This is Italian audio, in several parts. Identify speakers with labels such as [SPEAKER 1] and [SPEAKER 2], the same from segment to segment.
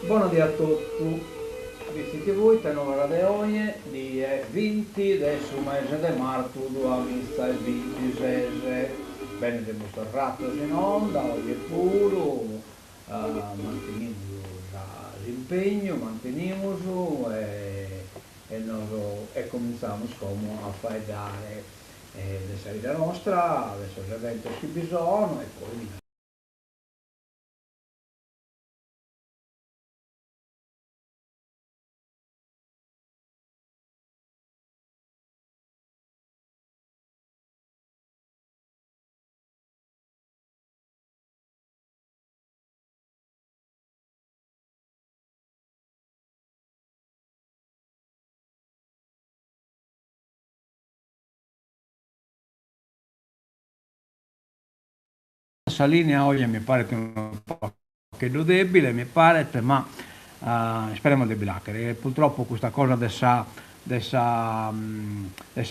[SPEAKER 1] Buonasera a tutti, visto che voi tenete le oggi di 20 del mese di marzo 2026. Bene, abbiamo tornato in onda, oggi è puro, manteniamo l'impegno, manteniamo e cominciamo a fare dare le salite nostre, adesso l'evento che bisogna e poi questa linea oggi mi pare che è un po' debile, mi pare, ma speriamo di bilacere. Purtroppo questa cosa dessa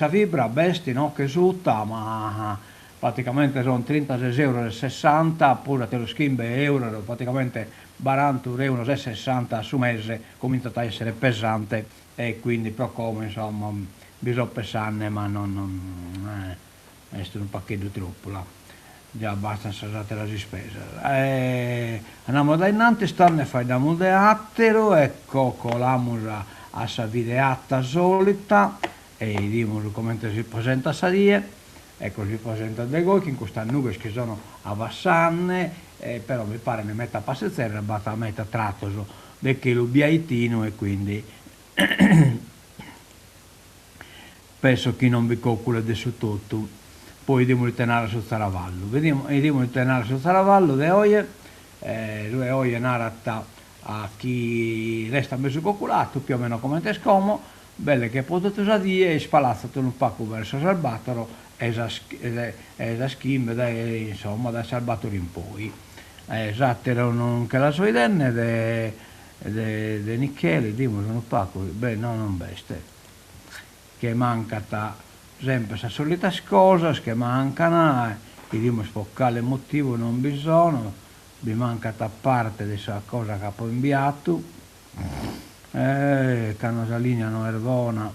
[SPEAKER 1] vibra bestia, no? Che sutta, ma praticamente sono 36,60 euro, pure te lo schimbe euro, praticamente 41,60 euro su mese, comincia a essere pesante e quindi però come insomma bisogna pesarne, ma è un pacchetto troppo là. Già abbastanza usate la spesa. Andiamo da innanzi, stanno e facciamo de attero e coccoliamo a sa videata solita e diciamo come si presenta a sarie, ecco si presenta de goi che in questa nube che sono a Vassanne, però mi pare ne metta passezzera, batta a metà tratto del chilo biaitino e quindi penso che non vi calcola di su tutto. Poi andiamo a tenere su Zaravallo. Andiamo a tenere su Zaravallo de oggi, lui oggi è narata a chi resta messo coccolato, più o meno come te scomo, belle che potete usare e spalazzato un pacco verso Salvatore e da schim, insomma, da Salvatore in poi. Esattero non che la sua idea de Michele, dimo un pacco, beh, no, non beste, che manca sempre la solita cosa che mancano, che diamo sfoccare il motivo non bisogna, mi manca da parte di questa cosa che ho inviato, canno la linea non ervona,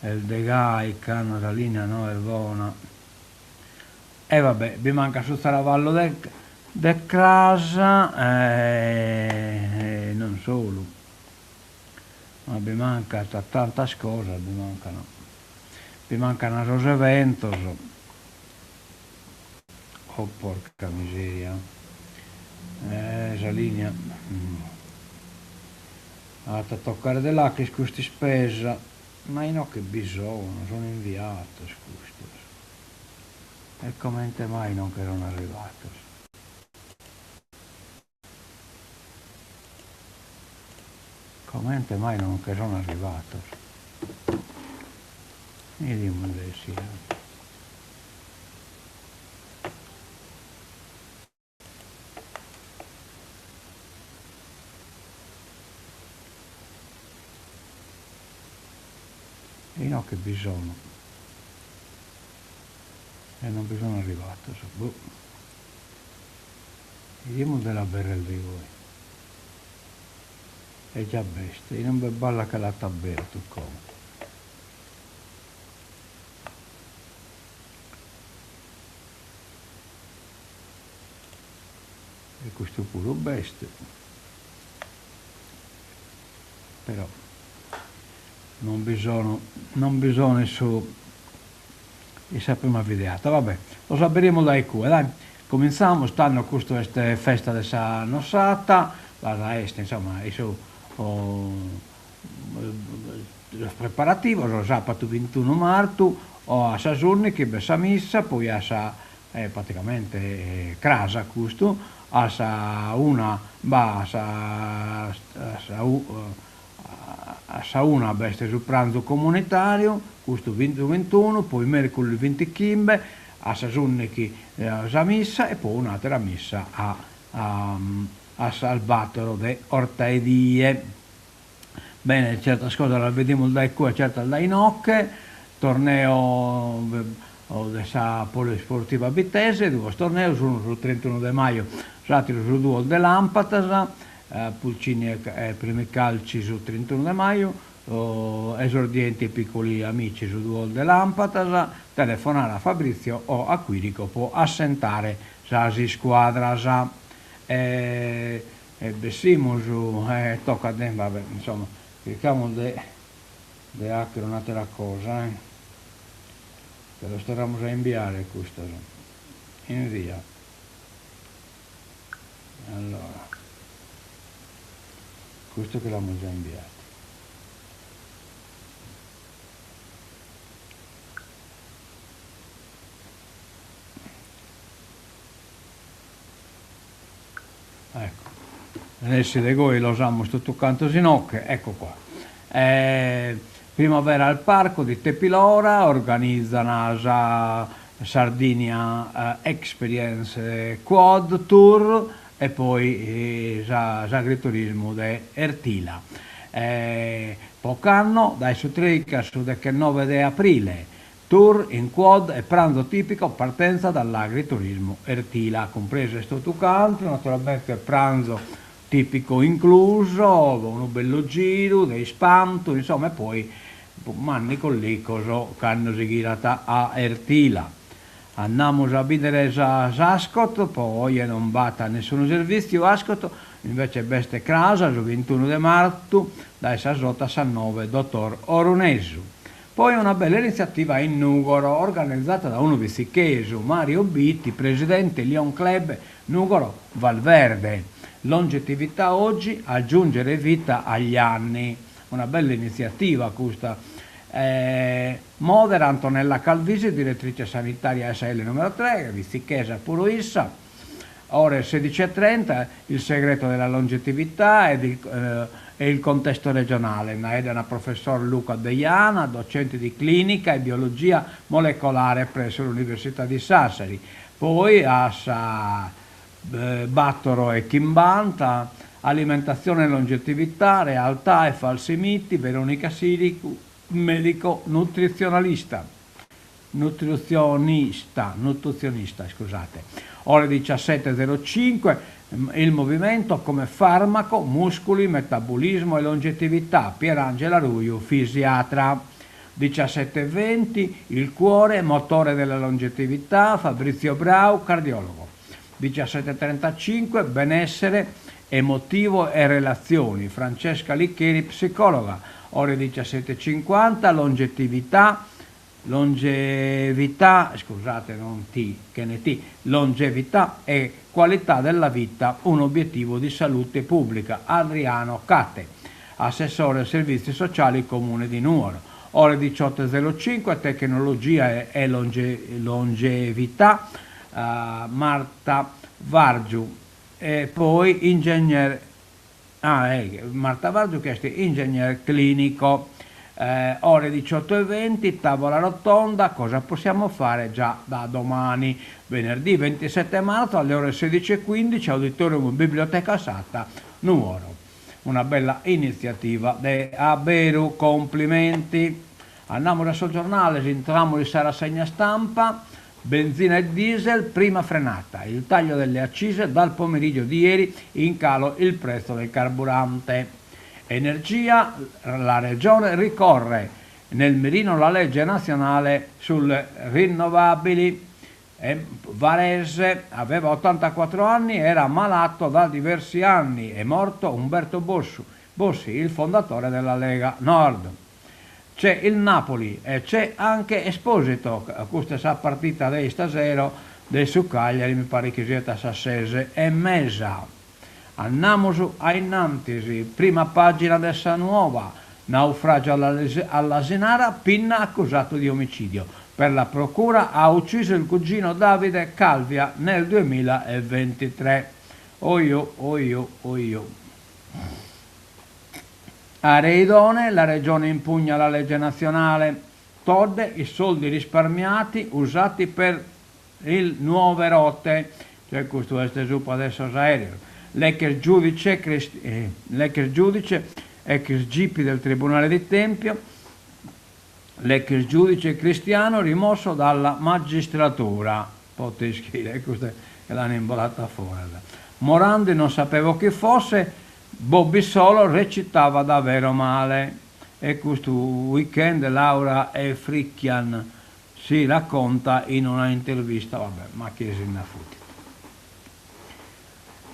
[SPEAKER 1] il degai canno la linea non ervona, e vabbè, mi manca su Zaravallo de casa, non solo, ma mi manca tante cose, mi mancano. Mi mancano los eventos. Oh porca miseria. Esa linea. A toccare de là che questi spesa. Ma io no che bisogno, sono inviato questi. E come mai non che erano arrivati? Come mai non che sono arrivati? Vediamo adesso. E no che bisogno. E non bisogna arrivato. Boh. Vediamo della berra di voi. È già bestia, io non mi balla che la tabella tu come. E questo è pure bestia, però non bisogna su questa prima videata, vabbè, lo sapremo dai qui, dai, cominciamo, stanno questa festa della nossata, la est, insomma, su los preparativos, lo sabato 21 marzo, o a Sasurni che bessa missa, poi a sa praticamente crasa questo, a sa una va a sa una veste sul pranzo comunitario, questo 20-21, poi mercoledì 25 a Sasurni che sa missa e poi un'altra missa a Salvatore de Ortaedie. Bene, certe cose le vediamo dai qua, certe dai nocche, torneo della Polisportiva Vitesse, due tornei, uno sul 31 di maggio, l'altro sul 2 di Lampatas, Pulcini e primi calci su 31 di maio, esordienti piccoli amici su Duol de Lampatas, telefonare a Fabrizio o a Quirico può assentare Sasi squadra sa bessimus tocca a te, vabbè, insomma, cerchiamo di anche un'altra cosa, che lo staremo a inviare questo, invia, allora, questo che l'abbiamo già inviato. Ecco, adesso le goi lo usamos tutto quanto sinocche, ecco qua. Primavera al parco di Tepilora organizza una Sardinia Experience Quad Tour e poi agriturismo di Ertila. Pocanno dai su Trica su che 9 di aprile. Tour in quad e pranzo tipico, partenza dall'agriturismo Ertila, compreso tutto quanto, naturalmente pranzo tipico incluso, un bello giro, dei spanto, insomma, e poi manni con lì cosa che hanno seguito a Ertila. Andiamo a vedere Ascot, poi non batta nessun servizio Ascot, invece beste Crasa, il 21 di marzo, dai Sasota a 9, dottor Oronesu. Poi una bella iniziativa in Nugoro, organizzata da uno visicheso, Mario Bitti, presidente Lion Club Nugoro Valverde. Longevità oggi, aggiungere vita agli anni. Una bella iniziativa questa. Modera Antonella Calvisi, direttrice sanitaria SL numero 3, visichesa puro issa. Ore 16:30, il segreto della longevità e il contesto regionale. Naedana professor Luca Deiana, docente di clinica e biologia molecolare presso l'Università di Sassari. Poi a Battoro e Chimbanta, alimentazione e longevità, realtà e falsi miti, Veronica Siricu, medico nutrizionista, scusate. Ore 17:05, il movimento come farmaco, muscoli, metabolismo e longevità, Pierangela Ruiu, fisiatra. 17:20, il cuore, motore della longevità, Fabrizio Brau, cardiologo. 17:35, benessere emotivo e relazioni, Francesca Liccheri, psicologa. Ore 17:50, longevità e qualità della vita, un obiettivo di salute pubblica, Adriano Cate, assessore servizi sociali comune di Nuoro. Ore 18:05, tecnologia e longevità, Marta Vargiu, e poi Marta Vargiu che è ingegner clinico. Ore 18:20, tavola rotonda, cosa possiamo fare già da domani, venerdì 27 marzo alle ore 16:15, auditorium Biblioteca Sata, Nuoro. Una bella iniziativa de Aberu, complimenti. Andiamo adesso al giornale, entriamo di Sara Segna Stampa. Benzina e diesel, prima frenata, il taglio delle accise dal pomeriggio di ieri, in calo il prezzo del carburante. Energia, la regione ricorre nel mirino la legge nazionale sulle rinnovabili. Varese aveva 84 anni, era malato da diversi anni, è morto Umberto Bossi, il fondatore della Lega Nord. C'è il Napoli e c'è anche Esposito, questa è la partita dei stasera dei su Cagliari, mi pare che sia Sassese e Mesa. Andiamo ai Nantisi, prima pagina dessa nuova, naufragio all'Asinara, Pinna accusato di omicidio. Per la procura ha ucciso il cugino Davide Calvia nel 2023. Oio. Aree idonee, la regione impugna la legge nazionale. Todde, i soldi risparmiati usati per il nuove rotte, cioè questo è stesupo adesso aereo. L'ex giudice, ex GP del Tribunale di Tempio, l'ex giudice cristiano rimosso dalla magistratura. Poteschi, questa è l'hanno imbolata fuori. Morandi non sapevo chi fosse, Bobby Solo recitava davvero male e questo weekend Laura e Fricchian si racconta in una intervista, vabbè, ma che se ne fotte.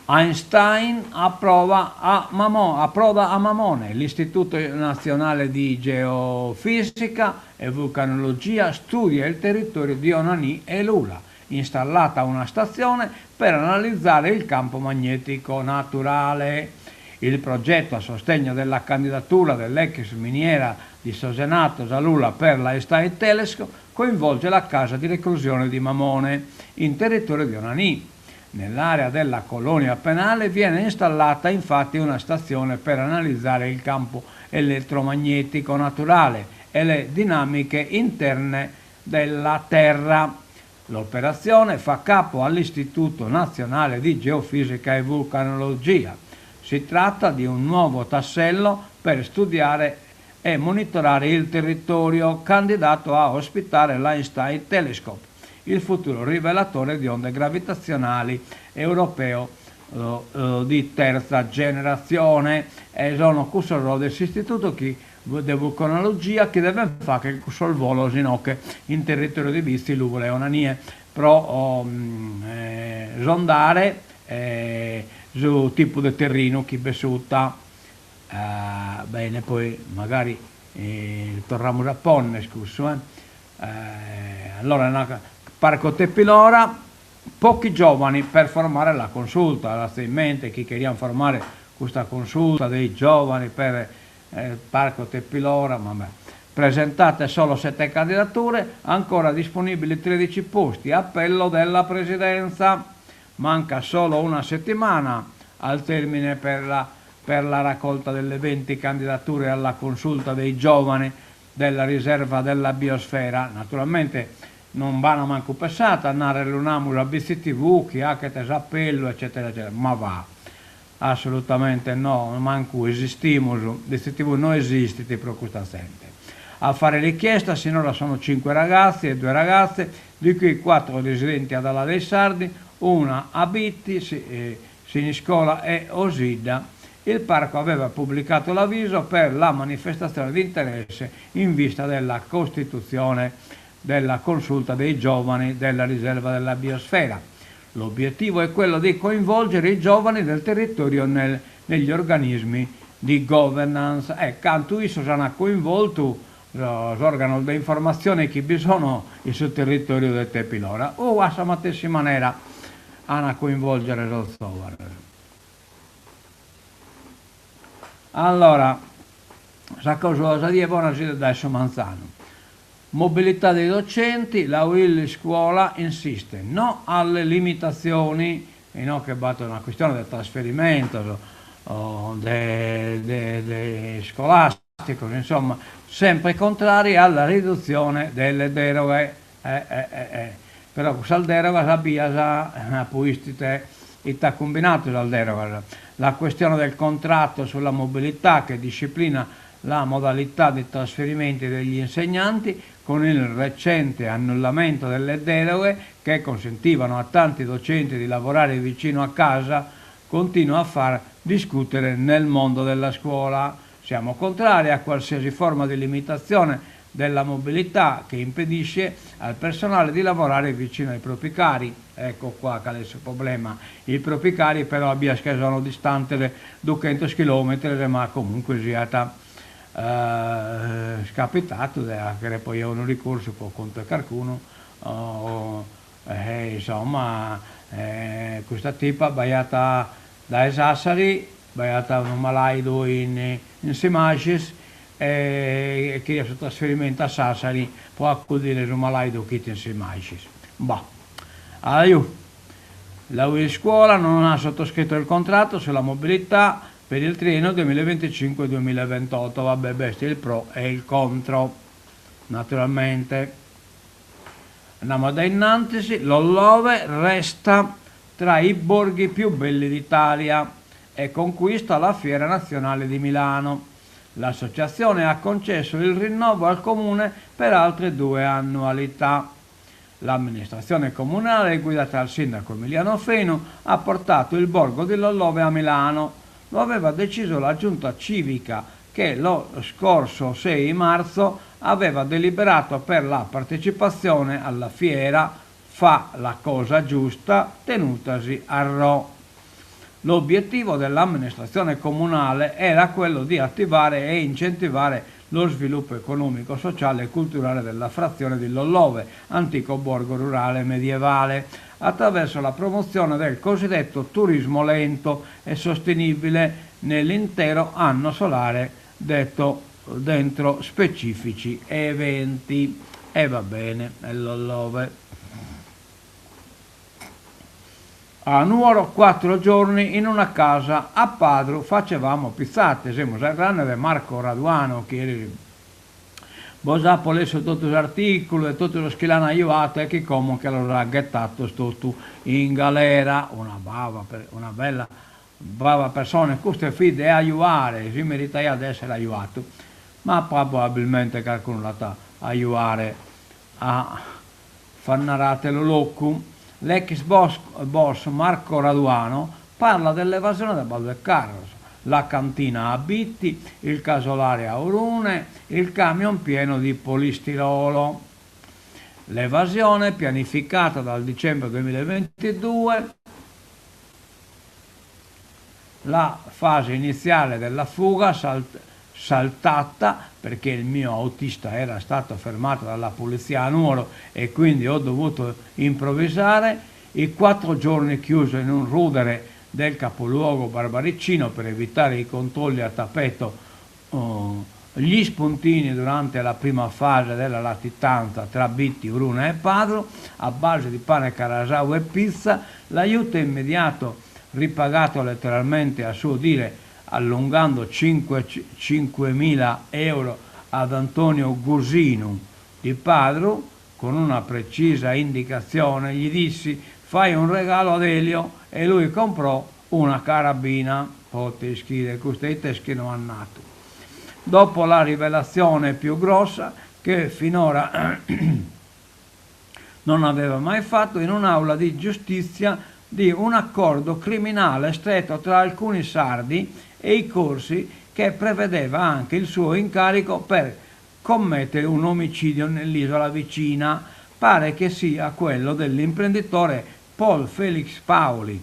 [SPEAKER 1] Einstein approda a Mamone, l'Istituto Nazionale di Geofisica e Vulcanologia studia il territorio di Onanì e Lula, installata una stazione per analizzare il campo magnetico naturale. Il progetto a sostegno della candidatura dell'ex miniera di Sogenato Lula per la Einstein Telescope coinvolge la casa di reclusione di Mamone, in territorio di Onanì. Nell'area della colonia penale viene installata infatti una stazione per analizzare il campo elettromagnetico naturale e le dinamiche interne della Terra. L'operazione fa capo all'Istituto Nazionale di Geofisica e Vulcanologia. Si tratta di un nuovo tassello per studiare e monitorare il territorio candidato a ospitare l'Einstein Telescope, il futuro rivelatore di onde gravitazionali europeo di terza generazione. E sono questo questo istituto di vulcanologia che deve fare questo volo che in territorio di visti l'uvole onanie pro sondare su tipo di terreno che besutta bene, poi magari torniamo a Ponne, scusa. Allora Parco Teppilora, pochi giovani per formare la consulta. Allora, in mente chi queria formare questa consulta dei giovani per Parco Teppilora, vabbè. Presentate solo 7 candidature, ancora disponibili 13 posti, appello della Presidenza, manca solo una settimana al termine per la raccolta delle 20 candidature alla consulta dei giovani della riserva della biosfera. Naturalmente non vanno manco passata andare all'UNAMUS a BCTV, chi ha che te sappello, eccetera, eccetera, ma va, assolutamente no, manco esistiamo, BCTV non esiste per questa gente. A fare richiesta sinora sono 5 ragazzi e 2 ragazze, di cui 4 residenti ad Ala dei Sardi, una a Bitti, Siniscola e Osida. Il parco aveva pubblicato l'avviso per la manifestazione di interesse in vista della costituzione della consulta dei giovani della riserva della biosfera. L'obiettivo è quello di coinvolgere i giovani del territorio negli organismi di governance. Canto isso sarà coinvolto l'organo di informazione che bisogna sul territorio del Teppilora o a questa stessa maniera a coinvolgere lo Zovar. Allora, sa cosa dire buonasera adesso Manzano. Mobilità dei docenti, la UIL scuola insiste no alle limitazioni, e no che batto una questione del trasferimento scolastico, insomma, sempre contrari alla riduzione delle deroghe. Però questa deroga sabbia puistite e t'ha combinato dal deroga. La questione del contratto sulla mobilità che disciplina la modalità di trasferimento degli insegnanti con il recente annullamento delle deroghe che consentivano a tanti docenti di lavorare vicino a casa continua a far discutere nel mondo della scuola. Siamo contrari a qualsiasi forma di limitazione della mobilità che impedisce al personale di lavorare vicino ai propri cari. Ecco qua che è il problema. I propri cari però sono distanti 200 km, ma comunque siata scapitato che poi è un ricorso contro qualcuno insomma questa tipa baiata da Sassari, baiata un malaido in Simacis e che il trasferimento a Sassari può accudire un malaido che in Simacis. Allora, la UIL scuola non ha sottoscritto il contratto sulla mobilità per il triennio 2025-2028, vabbè, bestia il pro e il contro, naturalmente. Andiamo da innanzi, l'Ollove resta tra i borghi più belli d'Italia e conquista la Fiera Nazionale di Milano. L'associazione ha concesso il rinnovo al comune per altre 2 annualità. L'amministrazione comunale, guidata dal sindaco Emiliano Fenu, ha portato il borgo di Lollove a Milano. lo aveva deciso la giunta civica che lo scorso 6 marzo aveva deliberato per la partecipazione alla fiera Fa la cosa giusta tenutasi a Rho. L'obiettivo dell'amministrazione comunale era quello di attivare e incentivare lo sviluppo economico, sociale e culturale della frazione di Lollove, antico borgo rurale medievale, attraverso la promozione del cosiddetto turismo lento e sostenibile nell'intero anno solare, detto dentro specifici eventi. E va bene, è Lollove. A Nuoro 4 giorni in una casa a Padru facevamo pizzate, siamo grande di Marco Raduano che Bosà polesse tutti gli articoli e tutto lo schilano aiutato e che comunque lo ha gettato tutto in galera, una bella brava persona, questo fide è aiutare, si merita di essere aiutato, ma probabilmente qualcuno l'ha aiutare a fannarate lo locum. L'ex boss Marco Raduano parla dell'evasione del Baldo e Carlos, la cantina a Bitti, il casolare a Urune, il camion pieno di polistirolo. L'evasione pianificata dal dicembre 2022, la fase iniziale della fuga saltata perché il mio autista era stato fermato dalla polizia a Nuoro e quindi ho dovuto improvvisare, i 4 giorni chiuso in un rudere del capoluogo barbaricino per evitare i controlli a tappeto, gli spuntini durante la prima fase della latitanza tra Bitti, Uruna e Padro a base di pane carasau e pizza, l'aiuto immediato ripagato letteralmente a suo dire allungando 5.000 euro ad Antonio Gusinu di Padru con una precisa indicazione, gli dissi fai un regalo ad Elio e lui comprò una carabina poteschi non annato. Dopo la rivelazione più grossa che finora non aveva mai fatto in un'aula di giustizia di un accordo criminale stretto tra alcuni sardi e i corsi che prevedeva anche il suo incarico per commettere un omicidio nell'isola vicina. Pare che sia quello dell'imprenditore Paul Felix Paoli,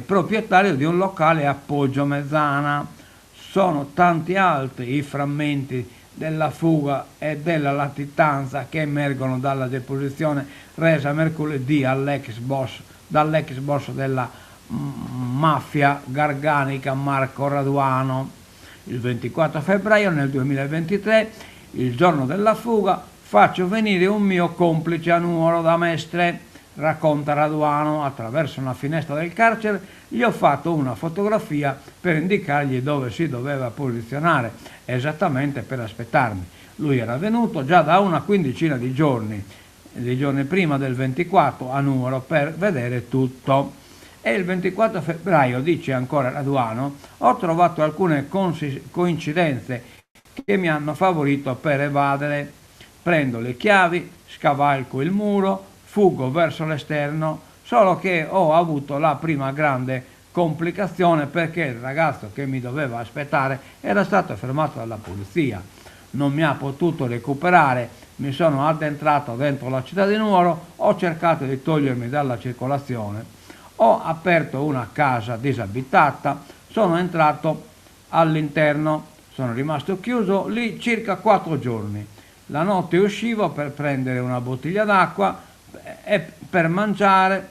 [SPEAKER 1] proprietario di un locale a Poggio Mezzana. Sono tanti altri i frammenti della fuga e della latitanza che emergono dalla deposizione resa mercoledì dall'ex boss della mafia garganica Marco Raduano. Il 24 febbraio nel 2023, il giorno della fuga, faccio venire un mio complice a Nuoro da Mestre, racconta Raduano. Attraverso una finestra del carcere gli ho fatto una fotografia per indicargli dove si doveva posizionare, esattamente per aspettarmi. Lui era venuto già da una quindicina di giorni prima del 24 a Nuoro per vedere tutto. E il 24 febbraio, dice ancora Raduano, ho trovato alcune coincidenze che mi hanno favorito per evadere. Prendo le chiavi, scavalco il muro, fuggo verso l'esterno, solo che ho avuto la prima grande complicazione perché il ragazzo che mi doveva aspettare era stato fermato dalla polizia. Non mi ha potuto recuperare, mi sono addentrato dentro la città di Nuoro, ho cercato di togliermi dalla circolazione. Ho aperto una casa disabitata, sono entrato all'interno, sono rimasto chiuso lì circa 4 giorni. La notte uscivo per prendere una bottiglia d'acqua e per mangiare.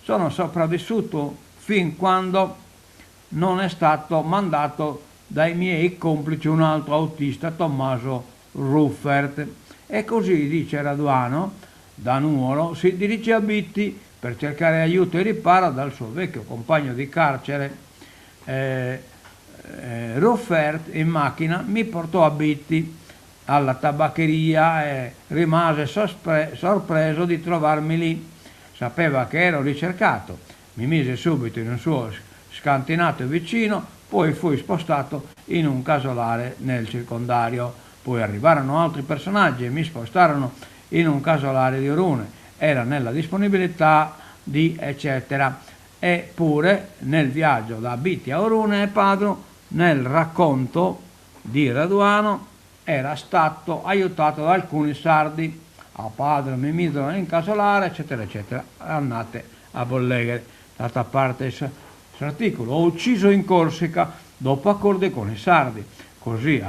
[SPEAKER 1] Sono sopravvissuto fin quando non è stato mandato dai miei complici un altro autista, Tommaso Ruffert. E così, dice Raduano, da Nuoro si dirige a Bitti per cercare aiuto e riparo dal suo vecchio compagno di carcere. Ruffert in macchina mi portò a Bitti alla tabaccheria e rimase sorpreso di trovarmi lì. Sapeva che ero ricercato, mi mise subito in un suo scantinato vicino, poi fui spostato in un casolare nel circondario. Poi arrivarono altri personaggi e mi spostarono in un casolare di Orune. Era nella disponibilità di eccetera. Eppure nel viaggio da Biti a Orune e Padro, nel racconto di Raduano, era stato aiutato da alcuni sardi. A Padro mi misero a incasolare, eccetera, eccetera. Andate a bolleghere. D'altra parte l'articolo, ho ucciso in Corsica dopo accordi con i sardi, così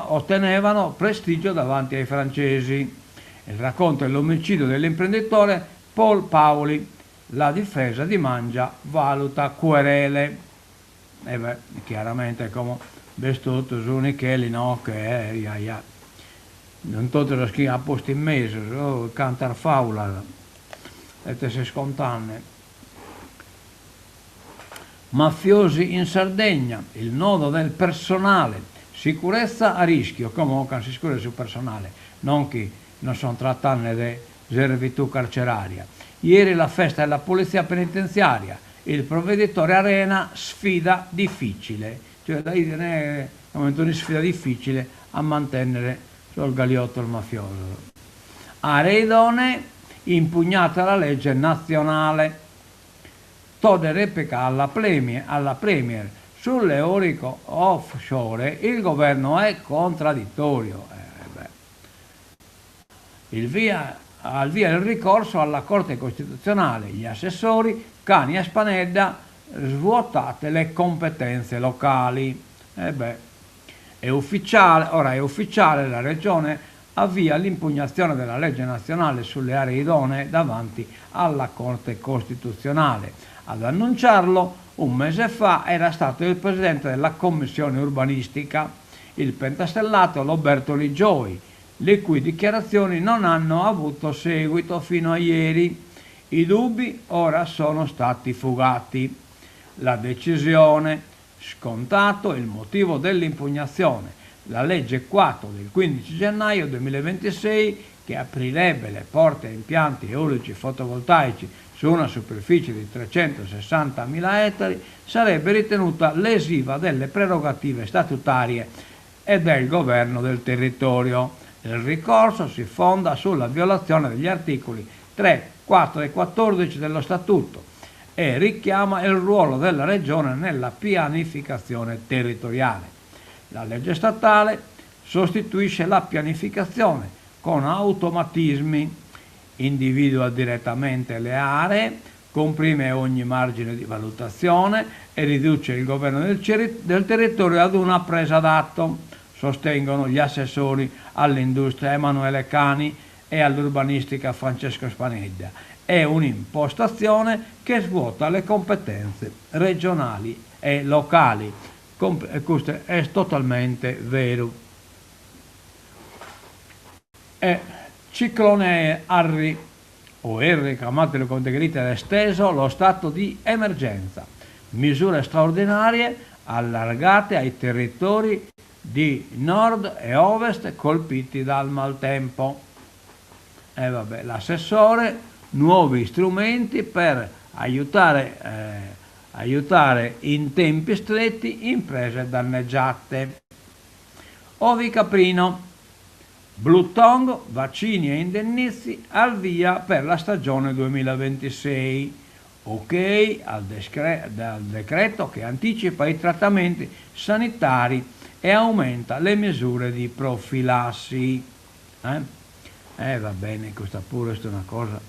[SPEAKER 1] ottenevano prestigio davanti ai francesi. Il racconto è l'omicidio dell'imprenditore Paul Paoli, la difesa di Mangia valuta querele. E beh, chiaramente come vestuto su Nichelli, no, che è, non tutto lo schi a posto in mese, cantar faula, e se scontanne. Mafiosi in Sardegna, il nodo del personale, sicurezza a rischio, come si sicurezza sul personale, non che non sono trattati di servitù carceraria. Ieri la festa della polizia penitenziaria, il provveditore Arena, sfida difficile, cioè da dire una sfida difficile a mantenere sul galiotto il mafioso. Aree idonee, impugnata la legge nazionale. Tode replica alla Premier sull'eolico offshore, il governo è contraddittorio. Al via il ricorso alla Corte Costituzionale, gli assessori Cani e Spanedda, svuotate le competenze locali. È ufficiale, la Regione avvia l'impugnazione della legge nazionale sulle aree idonee davanti alla Corte Costituzionale. Ad annunciarlo un mese fa era stato il presidente della commissione urbanistica, il pentastellato Roberto Ligioi, le cui dichiarazioni non hanno avuto seguito fino a ieri. I dubbi ora sono stati fugati. La decisione, scontato il motivo dell'impugnazione, la legge 4 del 15 gennaio 2026 che aprirebbe le porte a impianti eolici fotovoltaici su una superficie di 360.000 ettari, sarebbe ritenuta lesiva delle prerogative statutarie e del governo del territorio. Il ricorso si fonda sulla violazione degli articoli 3, 4 e 14 dello Statuto e richiama il ruolo della Regione nella pianificazione territoriale. La legge statale sostituisce la pianificazione con automatismi, individua direttamente le aree, comprime ogni margine di valutazione e riduce il governo del territorio ad una presa d'atto, sostengono gli assessori all'industria Emanuele Cani e all'urbanistica Francesco Spanedda. È un'impostazione che svuota le competenze regionali e locali. Questo è totalmente vero. Ciclone Harry, o R, chiamatelo con degrita esteso, lo stato di emergenza. Misure straordinarie allargate ai territori di nord e ovest colpiti dal maltempo. L'assessore, nuovi strumenti per aiutare in tempi stretti imprese danneggiate. Ovi Caprino, Blue Tongue, vaccini e indennizi al via per la stagione 2026. Ok al decreto che anticipa i trattamenti sanitari e aumenta le misure di profilassi. Va bene, questa pure è una cosa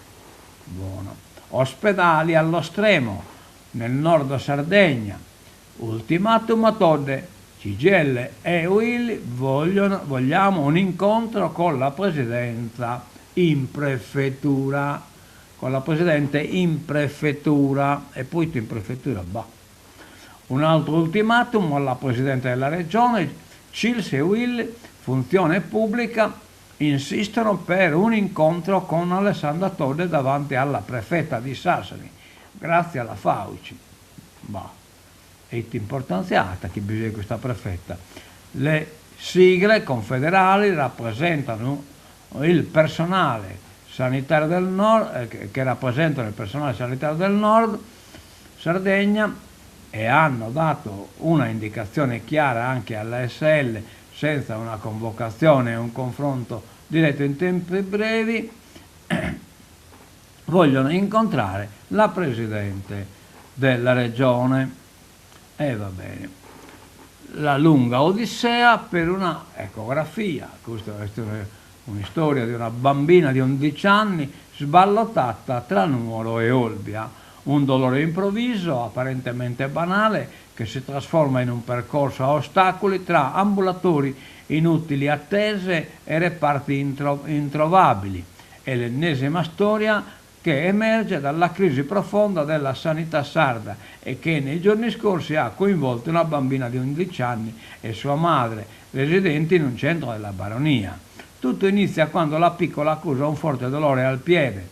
[SPEAKER 1] buona. Ospedali allo stremo nel nord Sardegna. Ultimatum a Todde. CGL e UIL vogliamo un incontro con la presidenza in prefettura, con la presidente in prefettura e poi in prefettura. Un altro ultimatum alla presidente della regione, CILS e UIL, funzione pubblica, insistono per un incontro con Alessandra Todde davanti alla prefetta di Sassari, grazie alla Fauci. È importanziata che bisogna questa prefetta. Le sigle confederali rappresentano il personale sanitario del nord, che rappresentano il personale sanitario del nord Sardegna, e hanno dato una indicazione chiara anche all'ASL senza una convocazione e un confronto diretto in tempi brevi. vogliono incontrare la Presidente della Regione. E va bene. La lunga odissea per una ecografia. Questa è una storia di una bambina di 11 anni sballottata tra Nuoro e Olbia. Un dolore improvviso, apparentemente banale, che si trasforma in un percorso a ostacoli tra ambulatori, inutili attese e reparti introvabili. È l'ennesima storia che emerge dalla crisi profonda della sanità sarda e che nei giorni scorsi ha coinvolto una bambina di 11 anni e sua madre, residenti in un centro della baronia. Tutto inizia quando la piccola accusa un forte dolore al piede.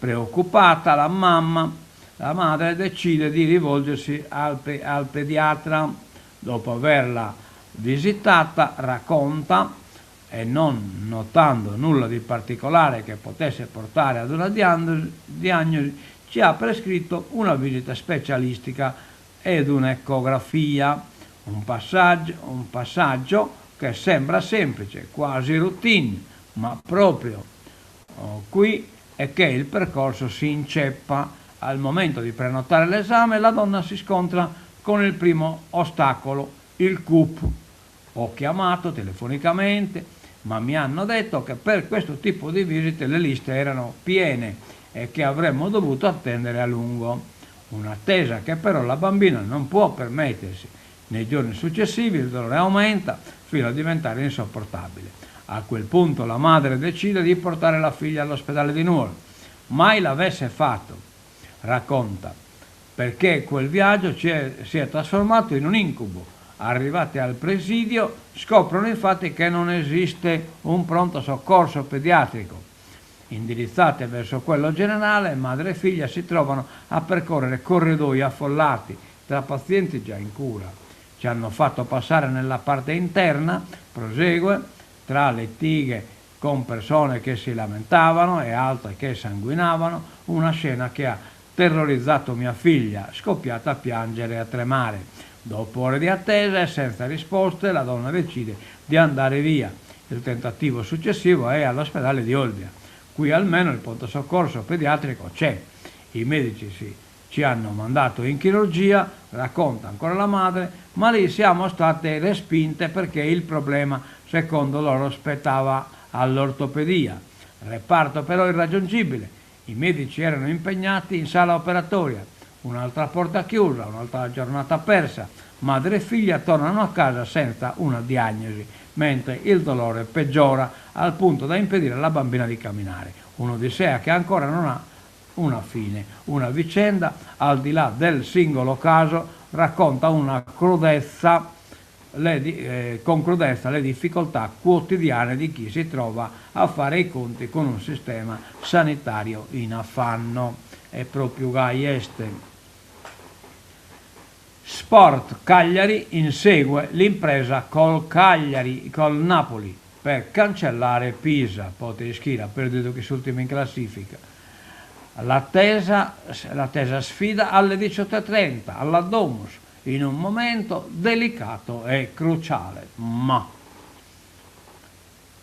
[SPEAKER 1] Preoccupata, la madre decide di rivolgersi al pediatra. Dopo averla visitata, racconta, e non notando nulla di particolare che potesse portare ad una diagnosi, ci ha prescritto una visita specialistica ed un'ecografia, un passaggio che sembra semplice, quasi routine, ma proprio qui è che il percorso si inceppa. Al momento di prenotare l'esame, la donna si scontra con il primo ostacolo, il CUP. Ho chiamato telefonicamente, ma mi hanno detto che per questo tipo di visite le liste erano piene e che avremmo dovuto attendere a lungo. Un'attesa che però la bambina non può permettersi. Nei giorni successivi il dolore aumenta fino a diventare insopportabile. A quel punto la madre decide di portare la figlia all'ospedale di Nuoro. Mai l'avesse fatto, racconta, perché quel viaggio si è trasformato in un incubo. Arrivati al presidio scoprono infatti che non esiste un pronto soccorso pediatrico. Indirizzate verso quello generale, madre e figlia si trovano a percorrere corridoi affollati tra pazienti già in cura. Ci hanno fatto passare nella parte interna, prosegue, tra litighe con persone che si lamentavano e altre che sanguinavano, una scena che ha terrorizzato mia figlia, scoppiata a piangere e a tremare. Dopo ore di attesa e senza risposte, la donna decide di andare via. Il tentativo successivo è all'ospedale di Olbia. Qui almeno il pronto soccorso pediatrico c'è. I medici ci hanno mandato in chirurgia, racconta ancora la madre, ma lì siamo state respinte perché il problema, secondo loro, spettava all'ortopedia. Reparto però irraggiungibile. I medici erano impegnati in sala operatoria. Un'altra porta chiusa, un'altra giornata persa. Madre e figlia tornano a casa senza una diagnosi, mentre il dolore peggiora al punto da impedire alla bambina di camminare. Un'odissea che ancora non ha una fine. Una vicenda, al di là del singolo caso, racconta con crudezza le difficoltà quotidiane di chi si trova a fare i conti con un sistema sanitario in affanno. È proprio gai este. Sport Cagliari insegue l'impresa col Napoli per cancellare Pisa. Poteschira, perduto che ultimo in classifica. L'attesa sfida alle 18:30 alla Domus, in un momento delicato e cruciale. Ma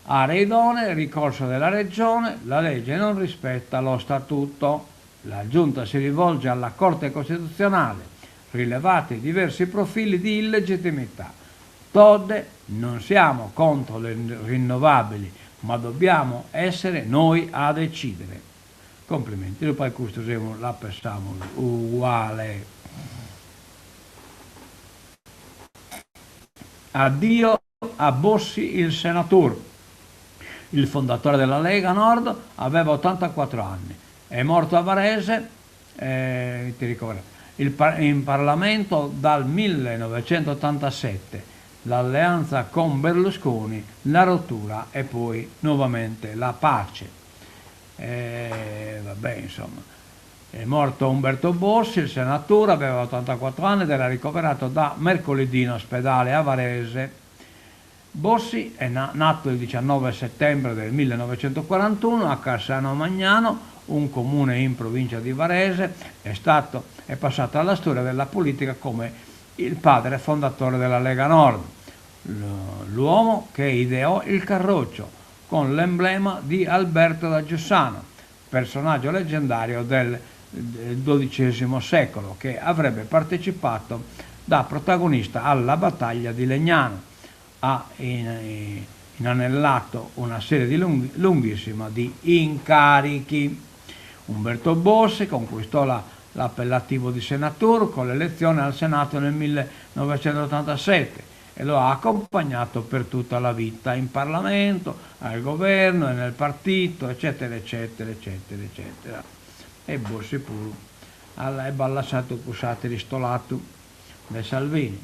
[SPEAKER 1] aree idonee, ricorso della Regione, la legge non rispetta lo statuto. La Giunta si rivolge alla Corte Costituzionale, rilevati diversi profili di illegittimità. Todde, non siamo contro le rinnovabili, ma dobbiamo essere noi a decidere. Complimenti, poi questo la pensiamo uguale. Addio a Bossi il senatore. Il fondatore della Lega Nord aveva 84 anni, è morto a Varese, in Parlamento dal 1987, l'alleanza con Berlusconi, la rottura e poi nuovamente la pace. Vabbè, insomma, è morto Umberto Bossi, il senatore, aveva 84 anni ed era ricoverato da mercoledì in ospedale a Varese. Bossi è nato il 19 settembre del 1941 a Cassano Magnano, un comune in provincia di Varese. È passato alla storia della politica come il padre fondatore della Lega Nord, l'uomo che ideò il carroccio con l'emblema di Alberto da Giussano, personaggio leggendario del XII secolo, che avrebbe partecipato da protagonista alla battaglia di Legnano. Ha inanellato una serie lunghissima di incarichi. Umberto Bossi conquistò l'appellativo di senatore con l'elezione al Senato nel 1987 e lo ha accompagnato per tutta la vita in Parlamento, al governo e nel partito, eccetera, eccetera, eccetera, eccetera. E Bossi pure è lasciato cusate ristolato da Salvini.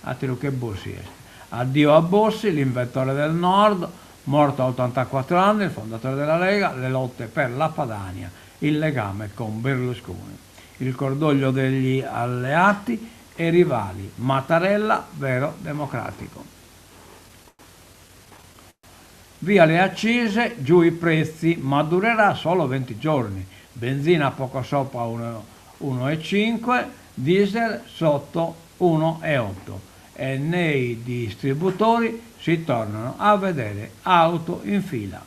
[SPEAKER 1] Attiro che Bossi è. Addio a Bossi, l'inventore del Nord, morto a 84 anni, il fondatore della Lega, le lotte per la Padania, il legame con Berlusconi, il cordoglio degli alleati e rivali, Mattarella, vero democratico. Via le accise, giù i prezzi, ma durerà solo 20 giorni. Benzina poco sopra 1,5, diesel sotto 1,8 e nei distributori si tornano a vedere auto in fila.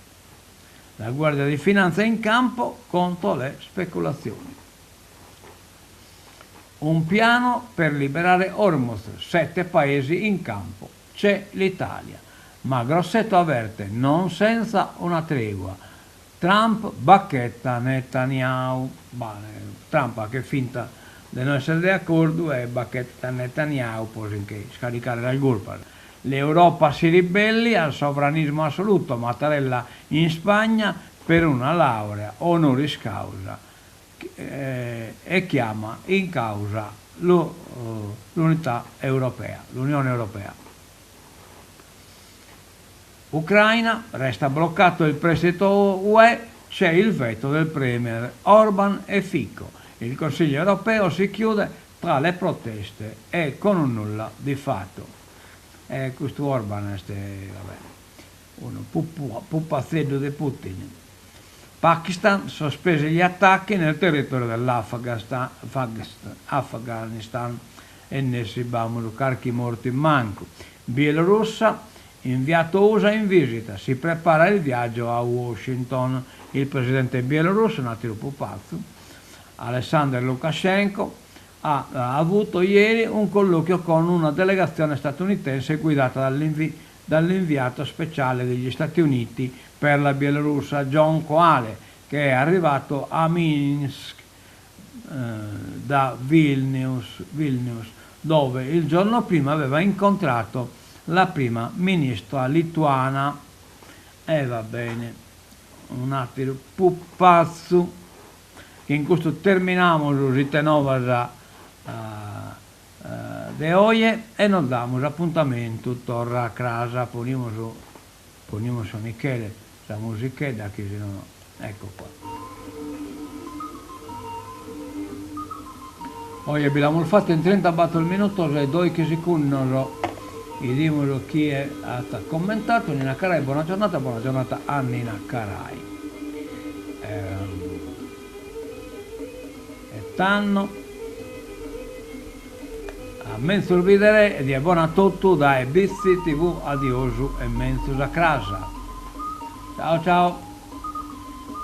[SPEAKER 1] La Guardia di Finanza in campo contro le speculazioni. Un piano per liberare Hormuz, 7 paesi in campo. C'è l'Italia, ma Grossetto avverte non senza una tregua. Trump bacchetta Netanyahu. Trump ha che finta di non essere d'accordo e bacchetta Netanyahu poiché scaricare dal Gurpal. L'Europa si ribelli al sovranismo assoluto, Mattarella in Spagna per una laurea honoris causa e chiama in causa l'unità europea, l'Unione Europea. Ucraina, resta bloccato il prestito UE, c'è il veto del premier Orban e Fico. Il Consiglio europeo si chiude tra le proteste e con un nulla di fatto. Questo Orban è un pupazzetto di Putin. Pakistan sospese gli attacchi nel territorio dell'Afghanistan e ne si bamano carchi morti in manco. Bielorussia, inviato USA in visita, si prepara il viaggio a Washington. Il presidente bielorusso, Natiro Pupazzu, Alexander Lukashenko, ha avuto ieri un colloquio con una delegazione statunitense guidata dall'inviato speciale degli Stati Uniti per la Bielorussia, John Koale, che è arrivato a Minsk da Vilnius, dove il giorno prima aveva incontrato la prima ministra lituana. E va bene, un attimo, Pupazzu, che in questo terminamos ritenovas de oie e non damos appuntamento torna a casa, ponimos a Michele la musichetta che se no, ecco qua. Oggi abbiamo fatto in 30 batto il minuto e 2 secondi e dimos chi è commentato. Nina Carai, buona giornata a Nina Carai. E tanno a menzo videre e di buona tutto da Ebizzi TV, adiosu e menzo a casa. Ciao ciao.